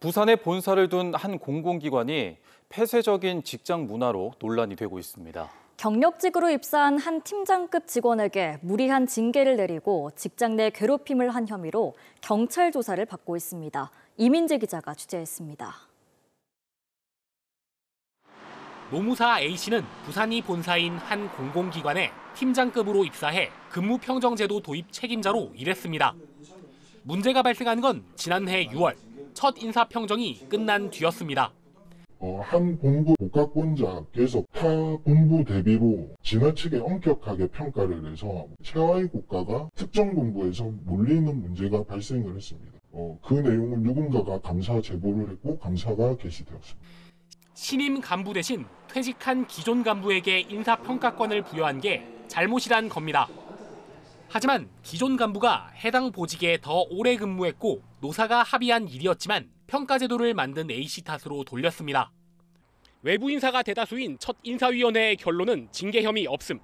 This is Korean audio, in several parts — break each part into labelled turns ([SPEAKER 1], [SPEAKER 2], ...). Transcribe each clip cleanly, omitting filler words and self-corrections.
[SPEAKER 1] 부산에 본사를 둔 한 공공기관이 폐쇄적인 직장 문화로 논란이 되고 있습니다.
[SPEAKER 2] 경력직으로 입사한 한 팀장급 직원에게 무리한 징계를 내리고 직장 내 괴롭힘을 한 혐의로 경찰 조사를 받고 있습니다. 이민재 기자가 취재했습니다.
[SPEAKER 3] 노무사 A씨는 부산이 본사인 한 공공기관에 팀장급으로 입사해 근무평정제도 도입 책임자로 일했습니다. 문제가 발생한 건 지난해 6월 첫 인사평정이 끝난 뒤였습니다.
[SPEAKER 4] 한 본부 복합본자께서 타 본부 대비로 지나치게 엄격하게 평가를 해서 최하위 국가가 특정 본부에서 몰리는 문제가 발생을 했습니다. 그 내용을 누군가가 감사 제보를 했고 감사가 개시되었습니다.
[SPEAKER 3] 신임 간부 대신 퇴직한 기존 간부에게 인사평가권을 부여한 게 잘못이란 겁니다. 하지만 기존 간부가 해당 보직에 더 오래 근무했고 노사가 합의한 일이었지만 평가제도를 만든 A씨 탓으로 돌렸습니다. 외부 인사가 대다수인 첫 인사위원회의 결론은 징계 혐의 없음.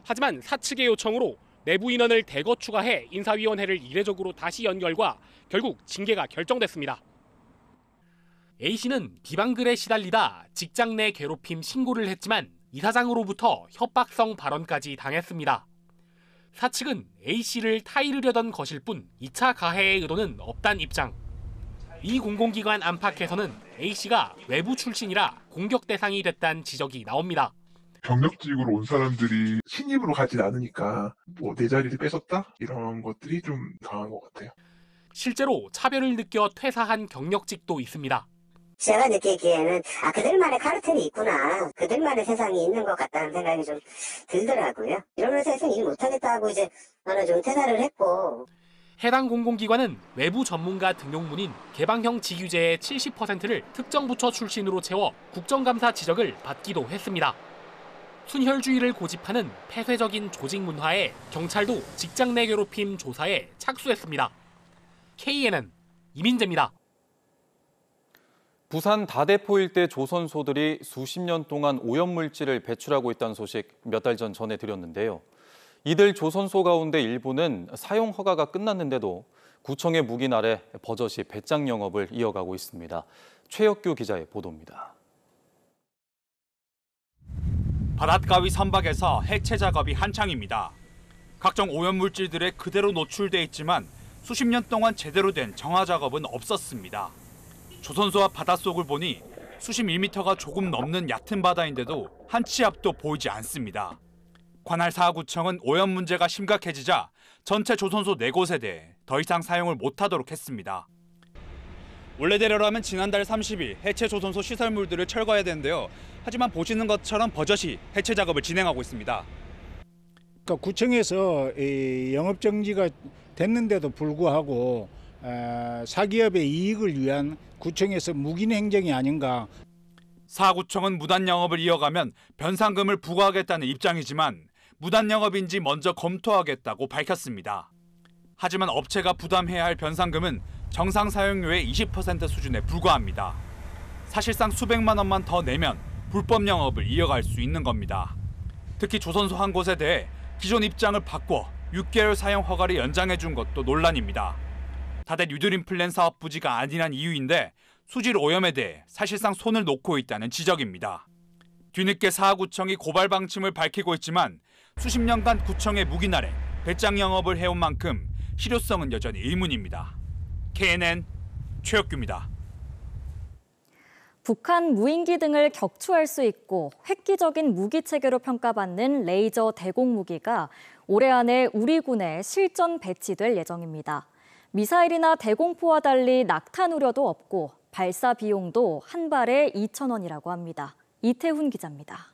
[SPEAKER 3] 하지만 사측의 요청으로 내부 인원을 대거 추가해 인사위원회를 이례적으로 다시 연결과 결국 징계가 결정됐습니다. A씨는 비방글에 시달리다 직장 내 괴롭힘 신고를 했지만 이사장으로부터 협박성 발언까지 당했습니다. 사측은 A씨를 타이르려던 것일 뿐 2차 가해의 의도는 없단 입장. 이 공공기관 안팎에서는 A씨가 외부 출신이라 공격 대상이 됐다는 지적이 나옵니다.
[SPEAKER 5] 경력직으로 온 사람들이 신입으로 가진 않으니까 내 자리를 뺏었다? 이런 것들이 좀 강한 것 같아요.
[SPEAKER 3] 실제로 차별을 느껴 퇴사한 경력직도 있습니다.
[SPEAKER 6] 제가 느끼기에는 그들만의 카르텔이 있구나. 그들만의 세상이 있는 것 같다는 생각이 좀 들더라고요. 이런 회사에서는 일 못하겠다 하고 이제 저는 좀 퇴사를 했고.
[SPEAKER 3] 해당 공공기관은 외부 전문가 등용문인 개방형 직유제의 70%를 특정 부처 출신으로 채워 국정감사 지적을 받기도 했습니다. 순혈주의를 고집하는 폐쇄적인 조직 문화에 경찰도 직장 내 괴롭힘 조사에 착수했습니다. KNN 이민재입니다.
[SPEAKER 1] 부산 다대포 일대 조선소들이 수십 년 동안 오염물질을 배출하고 있다는 소식 몇 달 전 전해드렸는데요. 이들 조선소 가운데 일부는 사용 허가가 끝났는데도 구청의 묵인 아래 버젓이 배짱 영업을 이어가고 있습니다. 최혁규 기자의 보도입니다.
[SPEAKER 7] 바닷가위 선박에서 해체 작업이 한창입니다. 각종 오염물질들에 그대로 노출돼 있지만 수십 년 동안 제대로 된 정화 작업은 없었습니다. 조선소와 바닷속을 보니 수십 밀리미터가 조금 넘는 얕은 바다인데도 한 치 앞도 보이지 않습니다. 관할 사구청은 오염 문제가 심각해지자 전체 조선소 4곳에 대해 더 이상 사용을 못하도록 했습니다. 원래대로라면 지난달 30일 해체 조선소 시설물들을 철거해야 되는데요. 하지만 보시는 것처럼 버젓이 해체 작업을 진행하고 있습니다.
[SPEAKER 8] 그러니까 구청에서 영업 정지가 됐는데도 불구하고 사기업의 이익을 위한 구청에서 묵인 행정이 아닌가.
[SPEAKER 7] 사구청은 무단 영업을 이어가면 변상금을 부과하겠다는 입장이지만 무단 영업인지 먼저 검토하겠다고 밝혔습니다. 하지만 업체가 부담해야 할 변상금은 정상 사용료의 20% 수준에 불과합니다. 사실상 수백만 원만 더 내면 불법 영업을 이어갈 수 있는 겁니다. 특히 조선소 한 곳에 대해 기존 입장을 바꿔 6개월 사용 허가를 연장해 준 것도 논란입니다. 다들 뉴드림 플랜 사업 부지가 아니란 이유인데 수질 오염에 대해 사실상 손을 놓고 있다는 지적입니다. 뒤늦게 사구청이 고발 방침을 밝히고 있지만 수십 년간 구청의 묵인 아래 배짱 영업을 해온 만큼 실효성은 여전히 의문입니다. KNN 최혁규입니다.
[SPEAKER 2] 북한 무인기 등을 격추할 수 있고 획기적인 무기 체계로 평가받는 레이저 대공 무기가 올해 안에 우리 군에 실전 배치될 예정입니다. 미사일이나 대공포와 달리 낙탄 우려도 없고 발사 비용도 한 발에 2,000원이라고 합니다. 이태훈 기자입니다.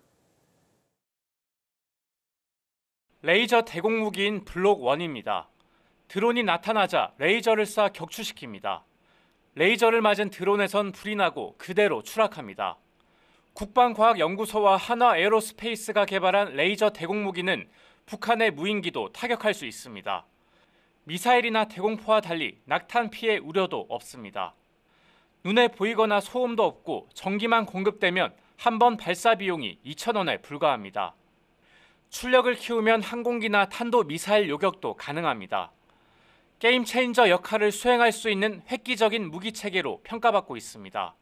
[SPEAKER 9] 레이저 대공무기인 블록1입니다. 드론이 나타나자 레이저를 쏴 격추시킵니다. 레이저를 맞은 드론에선 불이 나고 그대로 추락합니다. 국방과학연구소와 한화에어로스페이스가 개발한 레이저 대공무기는 북한의 무인기도 타격할 수 있습니다. 미사일이나 대공포와 달리 낙탄 피해 우려도 없습니다. 눈에 보이거나 소음도 없고 전기만 공급되면 한 번 발사 비용이 2,000원에 불과합니다. 출력을 키우면 항공기나 탄도 미사일 요격도 가능합니다. 게임 체인저 역할을 수행할 수 있는 획기적인 무기 체계로 평가받고 있습니다.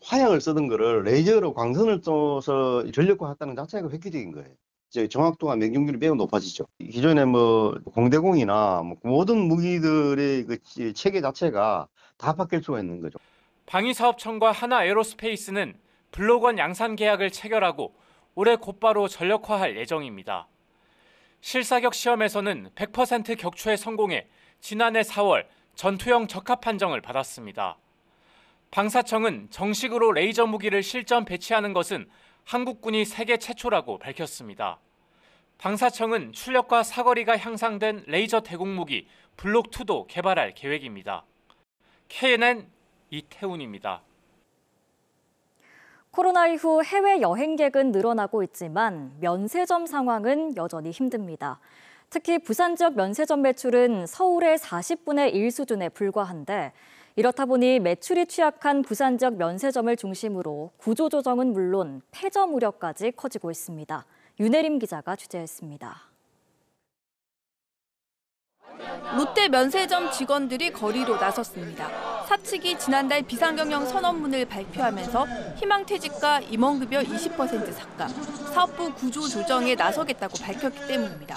[SPEAKER 10] 화약을 쓰던 거를 레이저로 광선을 쏘서 전력화했다는 자체가 획기적인 거예요. 이제 정확도와 명중률이 매우 높아지죠. 기존에 뭐 공대공이나 모든 무기들의 그 체계 자체가 다 바뀔 수가 있는 거죠.
[SPEAKER 9] 방위사업청과 하나에어로스페이스는 블록1 양산 계약을 체결하고 올해 곧바로 전력화할 예정입니다. 실사격 시험에서는 100% 격추에 성공해 지난해 4월 전투형 적합 판정을 받았습니다. 방사청은 정식으로 레이저 무기를 실전 배치하는 것은 한국군이 세계 최초라고 밝혔습니다. 방사청은 출력과 사거리가 향상된 레이저 대공무기 블록2도 개발할 계획입니다. KNN 이태훈입니다.
[SPEAKER 2] 코로나 이후 해외 여행객은 늘어나고 있지만 면세점 상황은 여전히 힘듭니다. 특히 부산 지역 면세점 매출은 서울의 40분의 1 수준에 불과한데 이렇다 보니 매출이 취약한 부산 지역 면세점을 중심으로 구조조정은 물론 폐점 우려까지 커지고 있습니다. 윤혜림 기자가 취재했습니다.
[SPEAKER 11] 롯데 면세점 직원들이 거리로 나섰습니다. 사측이 지난달 비상경영 선언문을 발표하면서 희망퇴직과 임원급여 20% 삭감, 사업부 구조조정에 나서겠다고 밝혔기 때문입니다.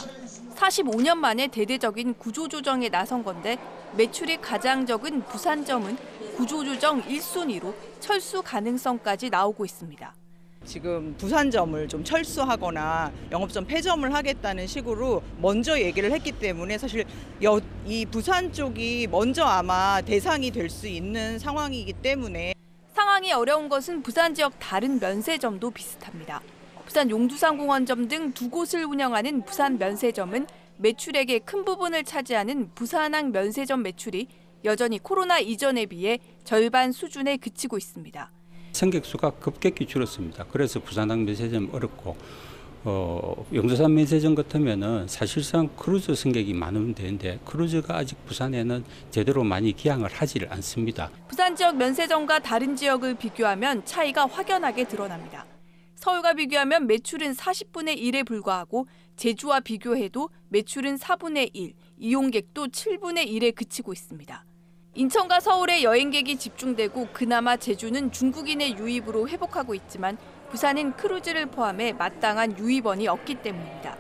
[SPEAKER 11] 45년 만에 대대적인 구조조정에 나선 건데 매출이 가장 적은 부산점은 구조조정 1순위로 철수 가능성까지 나오고 있습니다.
[SPEAKER 12] 지금 부산점을 좀 철수하거나 영업점 폐점을 하겠다는 식으로 먼저 얘기를 했기 때문에 사실 이 부산 쪽이 먼저 아마 대상이 될 수 있는 상황이기 때문에
[SPEAKER 11] 상황이 어려운 것은 부산 지역 다른 면세점도 비슷합니다. 부산 용두산공원점 등 두 곳을 운영하는 부산 면세점은 매출액의 큰 부분을 차지하는 부산항 면세점 매출이 여전히 코로나 이전에 비해 절반 수준에 그치고 있습니다.
[SPEAKER 13] 승객 수가 급격히 줄었습니다. 그래서 부산항 면세점 어렵고 용두산 면세점 같으면은 사실상 크루즈 승객이 많으면 되는데 크루즈가 아직 부산에는 제대로 많이 기항을 하지를 않습니다.
[SPEAKER 11] 부산 지역 면세점과 다른 지역을 비교하면 차이가 확연하게 드러납니다. 서울과 비교하면 매출은 40분의 1에 불과하고 제주와 비교해도 매출은 4분의 1, 이용객도 7분의 1에 그치고 있습니다. 인천과 서울에 여행객이 집중되고 그나마 제주는 중국인의 유입으로 회복하고 있지만 부산은 크루즈를 포함해 마땅한 유입원이 없기 때문입니다.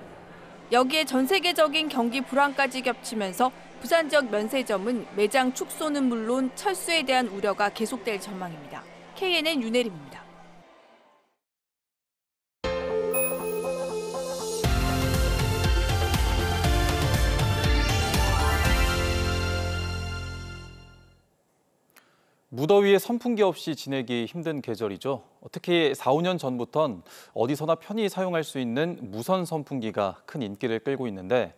[SPEAKER 11] 여기에 전 세계적인 경기 불황까지 겹치면서 부산 지역 면세점은 매장 축소는 물론 철수에 대한 우려가 계속될 전망입니다. KNN 윤혜림입니다.
[SPEAKER 1] 무더위에 선풍기 없이 지내기 힘든 계절이죠. 특히 4, 5년 전부턴 어디서나 편히 사용할 수 있는 무선 선풍기가 큰 인기를 끌고 있는데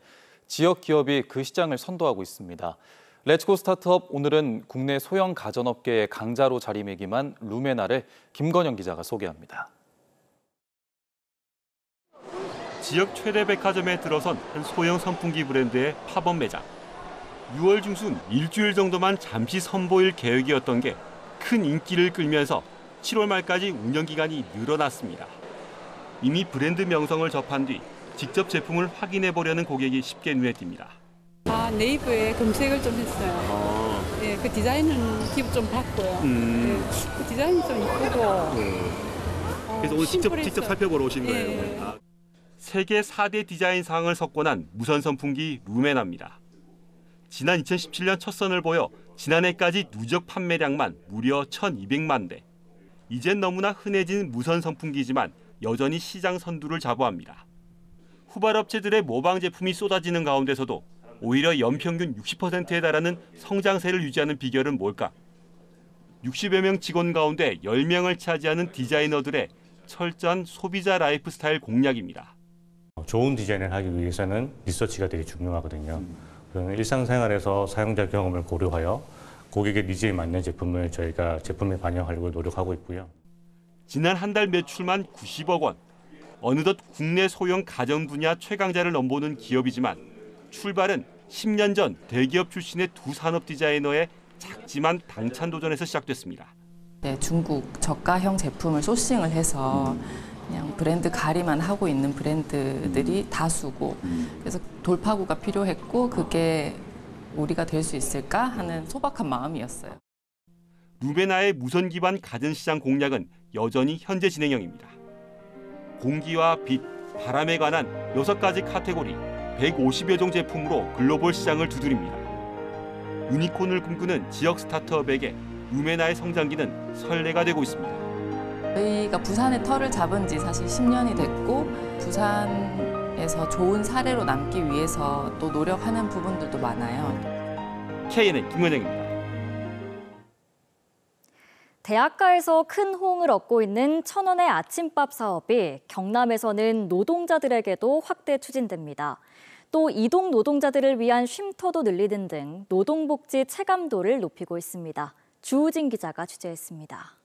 [SPEAKER 1] 지역 기업이 그 시장을 선도하고 있습니다. 렛츠고 스타트업 오늘은 국내 소형 가전업계의 강자로 자리매김한 루메나를 김건영 기자가 소개합니다.
[SPEAKER 14] 지역 최대 백화점에 들어선 한 소형 선풍기 브랜드의 팝업 매장. 6월 중순 일주일 정도만 잠시 선보일 계획이었던 게 큰 인기를 끌면서 7월 말까지 운영 기간이 늘어났습니다. 이미 브랜드 명성을 접한 뒤 직접 제품을 확인해 보려는 고객이 쉽게 눈에 띕니다.
[SPEAKER 15] 네이버에 검색을 좀 했어요. 네, 그 디자인은 기분 좀 봤고요. 네, 그 디자인이 좀 이쁘고.
[SPEAKER 14] 그래서 오늘 직접 살펴보러 오신 거예요. 세계 4대 디자인상을 석권한 무선 선풍기 루메나입니다. 지난 2017년 첫 선을 보여 지난해까지 누적 판매량만 무려 1,200만 대. 이젠 너무나 흔해진 무선 선풍기지만 여전히 시장 선두를 자부합니다. 후발업체들의 모방 제품이 쏟아지는 가운데서도 오히려 연평균 60%에 달하는 성장세를 유지하는 비결은 뭘까? 60여 명 직원 가운데 10명을 차지하는 디자이너들의 철저한 소비자 라이프 스타일 공략입니다.
[SPEAKER 16] 좋은 디자인을 하기 위해서는 리서치가 되게 중요하거든요. 일상생활에서 사용자 경험을 고려하여 고객의 니즈에 맞는 제품을 저희가 제품에 반영하려고 노력하고 있고요.
[SPEAKER 14] 지난 한 달 매출만 90억 원. 어느덧 국내 소형 가전 분야 최강자를 넘보는 기업이지만 출발은 10년 전 대기업 출신의 두 산업 디자이너의 작지만 당찬 도전에서 시작됐습니다.
[SPEAKER 17] 네, 중국 저가형 제품을 소싱을 해서 그냥 브랜드 가리만 하고 있는 브랜드들이 다수고 그래서 돌파구가 필요했고 그게 우리가 될 수 있을까 하는 소박한 마음이었어요.
[SPEAKER 14] 루베나의 무선 기반 가전시장 공략은 여전히 현재 진행형입니다. 공기와 빛, 바람에 관한 6가지 카테고리 150여 종 제품으로 글로벌 시장을 두드립니다. 유니콘을 꿈꾸는 지역 스타트업에게 루메나의 성장기는 설레가 되고 있습니다.
[SPEAKER 17] 저희가 부산의 터를 잡은 지 사실 10년이 됐고 부산에서 좋은 사례로 남기 위해서 또 노력하는 부분들도 많아요.
[SPEAKER 14] KNN 김은영입니다.
[SPEAKER 2] 대학가에서 큰 호응을 얻고 있는 천원의 아침밥 사업이 경남에서는 노동자들에게도 확대 추진됩니다. 또 이동 노동자들을 위한 쉼터도 늘리는 등 노동복지 체감도를 높이고 있습니다. 주우진 기자가 취재했습니다.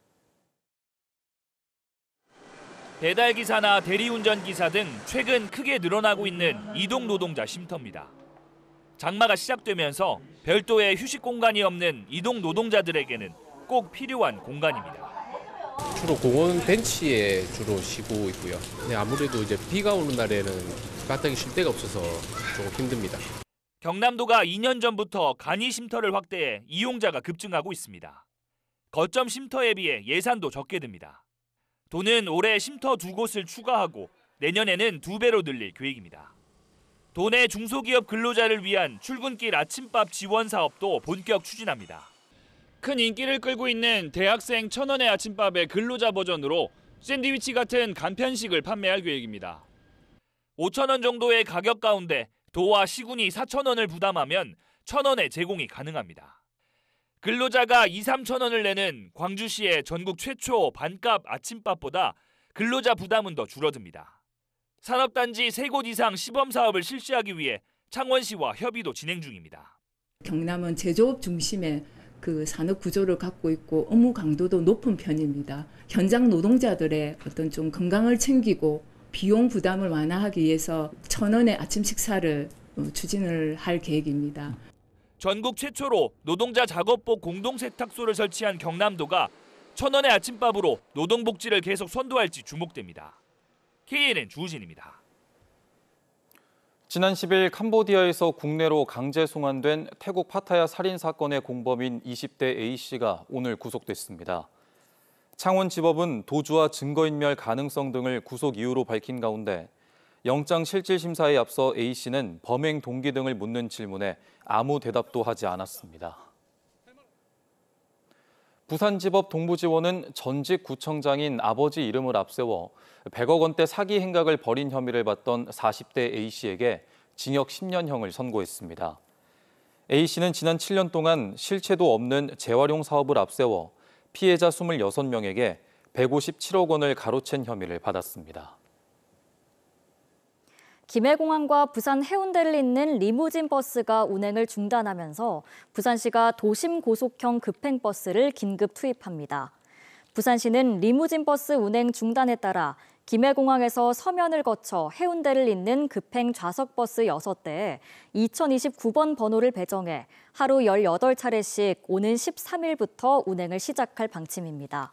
[SPEAKER 18] 배달기사나 대리운전기사 등 최근 크게 늘어나고 있는 이동 노동자 쉼터입니다. 장마가 시작되면서 별도의 휴식 공간이 없는 이동 노동자들에게는 꼭 필요한 공간입니다.
[SPEAKER 19] 주로 공원 벤치에 주로 쉬고 있고요. 아무래도 이제 비가 오는 날에는 바닥에 쉴 데가 없어서 조금 힘듭니다.
[SPEAKER 18] 경남도가 2년 전부터 간이 쉼터를 확대해 이용자가 급증하고 있습니다. 거점 쉼터에 비해 예산도 적게 듭니다. 도는 올해 쉼터 2곳을 추가하고 내년에는 2배로 늘릴 계획입니다. 도내 중소기업 근로자를 위한 출근길 아침밥 지원 사업도 본격 추진합니다. 큰 인기를 끌고 있는 대학생 천원의 아침밥의 근로자 버전으로 샌드위치 같은 간편식을 판매할 계획입니다. 5,000원 정도의 가격 가운데 도와 시군이 4,000원을 부담하면 1,000원의 제공이 가능합니다. 근로자가 2, 3,000원을 내는 광주시의 전국 최초 반값 아침밥보다 근로자 부담은 더 줄어듭니다. 산업단지 3곳 이상 시범사업을 실시하기 위해 창원시와 협의도 진행 중입니다.
[SPEAKER 20] 경남은 제조업 중심의 그 산업 구조를 갖고 있고 업무 강도도 높은 편입니다. 현장 노동자들의 어떤 좀 건강을 챙기고 비용 부담을 완화하기 위해서 1,000원의 아침 식사를 추진을 할 계획입니다.
[SPEAKER 18] 전국 최초로 노동자 작업복 공동 세탁소를 설치한 경남도가 1,000원의 아침밥으로 노동복지를 계속 선도할지 주목됩니다. KNN 주우진입니다.
[SPEAKER 1] 지난 10일 캄보디아에서 국내로 강제 송환된 태국 파타야 살인 사건의 공범인 20대 A씨가 오늘 구속됐습니다. 창원지법은 도주와 증거인멸 가능성 등을 구속 이유로 밝힌 가운데 영장실질심사에 앞서 A씨는 범행 동기 등을 묻는 질문에 아무 대답도 하지 않았습니다. 부산지법 동부지원은 전직 구청장인 아버지 이름을 앞세워 100억 원대 사기 행각을 벌인 혐의를 받던 40대 A씨에게 징역 10년형을 선고했습니다. A씨는 지난 7년 동안 실체도 없는 재활용 사업을 앞세워 피해자 26명에게 157억 원을 가로챈 혐의를 받았습니다.
[SPEAKER 2] 김해공항과 부산 해운대를 잇는 리무진 버스가 운행을 중단하면서 부산시가 도심 고속형 급행버스를 긴급 투입합니다. 부산시는 리무진 버스 운행 중단에 따라 김해공항에서 서면을 거쳐 해운대를 잇는 급행 좌석버스 6대에 2029번 번호를 배정해 하루 18차례씩 오는 13일부터 운행을 시작할 방침입니다.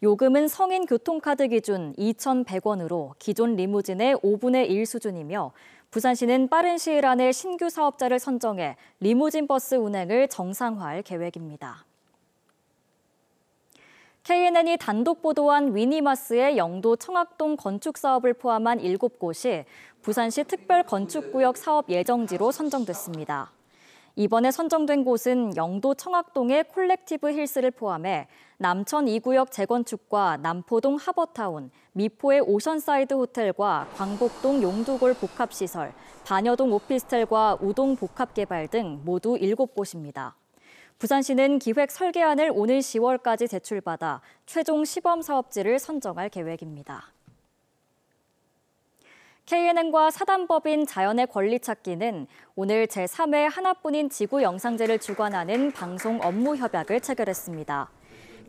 [SPEAKER 2] 요금은 성인 교통카드 기준 2,100원으로 기존 리무진의 5분의 1 수준이며 부산시는 빠른 시일 안에 신규 사업자를 선정해 리무진 버스 운행을 정상화할 계획입니다. KNN이 단독 보도한 위니마스의 영도 청학동 건축 사업을 포함한 7곳이 부산시 특별건축구역 사업 예정지로 선정됐습니다. 이번에 선정된 곳은 영도 청학동의 콜렉티브 힐스를 포함해 남천 2구역 재건축과 남포동 하버타운, 미포의 오션사이드 호텔과 광복동 용두골 복합시설, 반여동 오피스텔과 우동 복합개발 등 모두 7곳입니다. 부산시는 기획 설계안을 오는 10월까지 제출받아 최종 시범 사업지를 선정할 계획입니다. KNN과 사단법인 자연의 권리 찾기는 오늘 제3회 하나뿐인 지구 영상제를 주관하는 방송 업무 협약을 체결했습니다.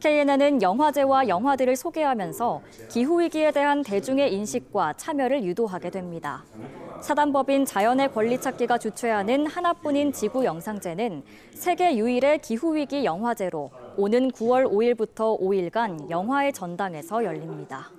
[SPEAKER 2] KNN은 영화제와 영화들을 소개하면서 기후위기에 대한 대중의 인식과 참여를 유도하게 됩니다. 사단법인 자연의 권리 찾기가 주최하는 하나뿐인 지구 영상제는 세계 유일의 기후위기 영화제로 오는 9월 5일부터 5일간 영화의 전당에서 열립니다.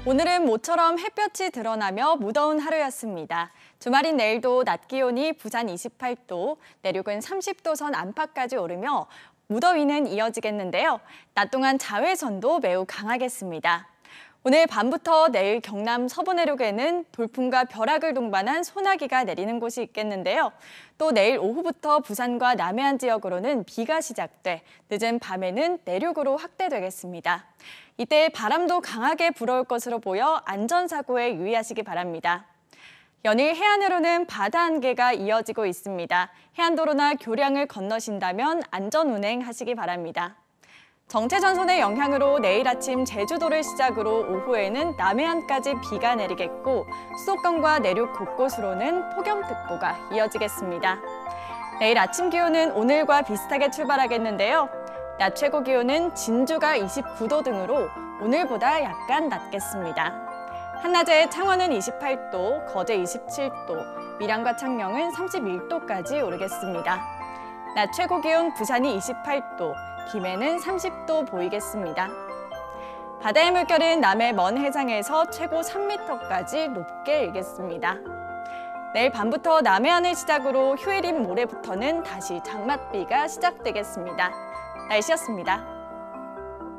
[SPEAKER 21] 오늘은 모처럼 햇볕이 드러나며 무더운 하루였습니다. 주말인 내일도 낮 기온이 부산 28도, 내륙은 30도 선 안팎까지 오르며 무더위는 이어지겠는데요. 낮 동안 자외선도 매우 강하겠습니다. 오늘 밤부터 내일 경남 서부 내륙에는 돌풍과 벼락을 동반한 소나기가 내리는 곳이 있겠는데요. 또 내일 오후부터 부산과 남해안 지역으로는 비가 시작돼 늦은 밤에는 내륙으로 확대되겠습니다. 이때 바람도 강하게 불어올 것으로 보여 안전사고에 유의하시기 바랍니다. 연일 해안으로는 바다 안개가 이어지고 있습니다. 해안도로나 교량을 건너신다면 안전운행하시기 바랍니다. 정체전선의 영향으로 내일 아침 제주도를 시작으로 오후에는 남해안까지 비가 내리겠고 수도권과 내륙 곳곳으로는 폭염특보가 이어지겠습니다. 내일 아침 기온은 오늘과 비슷하게 출발하겠는데요. 낮 최고 기온은 진주가 29도 등으로 오늘보다 약간 낮겠습니다. 한낮에 창원은 28도, 거제 27도, 밀양과 창녕은 31도까지 오르겠습니다. 낮 최고 기온 부산이 28도, 김해는 30도 보이겠습니다. 바다의 물결은 남해 먼 해상에서 최고 3m까지 높게 일겠습니다. 내일 밤부터 남해안을 시작으로 휴일인 모레부터는 다시 장맛비가 시작되겠습니다. 날씨였습니다.